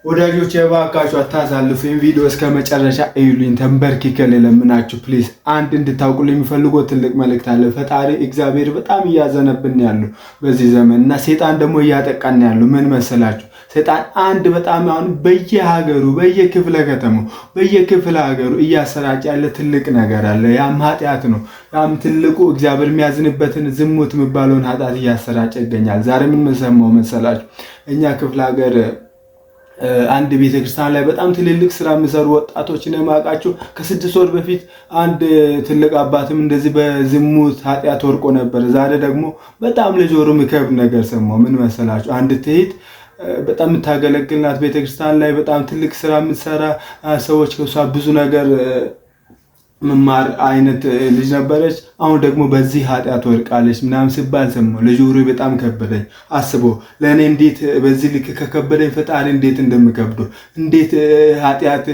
ወዳጆች የባካችሁ አታሳልፉኝ፣ ቪዲዮ እስከ መጨረሻ እዩልኝ። ተንበርክከን ለምናችሁ ፕሊዝ። አንድ እንድታውቁልኝ የሚፈልገው ትልቅ መልእክት አለ። ፈጣሪ እግዚአብሔር በጣም እያዘነብን ያለው በዚህ ዘመን እና ሰይጣን ደግሞ እያጠቃን ያለው ምን መሰላችሁ? ሰይጣን አንድ በጣም አሁን በየሀገሩ በየክፍለ ከተማው በየክፍለ ሀገሩ እያሰራጨ ያለ ትልቅ ነገር አለ። ያም ኃጢአት ነው። ያም ትልቁ እግዚአብሔር የሚያዝንበትን ዝሙት የሚባለውን ኃጢአት እያሰራጨ ይገኛል። ዛሬ ምን መሰማው መሰላችሁ? እኛ ክፍለ ሀገር አንድ ቤተክርስቲያን ላይ በጣም ትልልቅ ስራ የሚሰሩ ወጣቶችን የማውቃቸው ከ6 ወር በፊት አንድ ትልቅ አባትም እንደዚህ በዝሙት ኃጢአት ወርቆ ነበር። ዛሬ ደግሞ በጣም ለጆሮ የሚከብድ ነገር ሰማሁ። ምን መሰላችሁ? አንድ ትሄት በጣም የምታገለግልናት ቤተክርስቲያን ላይ በጣም ትልቅ ስራ የምትሰራ ሰዎች ከሷ ብዙ ነገር መማር አይነት ልጅ ነበረች። አሁን ደግሞ በዚህ ኃጢአት ወርቃለች ምናምን ሲባል ሰማሁ። ለጆሮዬ በጣም ከበደኝ። አስቦ ለእኔ እንዴት በዚህ ልክ ከከበደኝ ፈጣሪ እንዴት እንደምከብዶ እንዴት ኃጢአት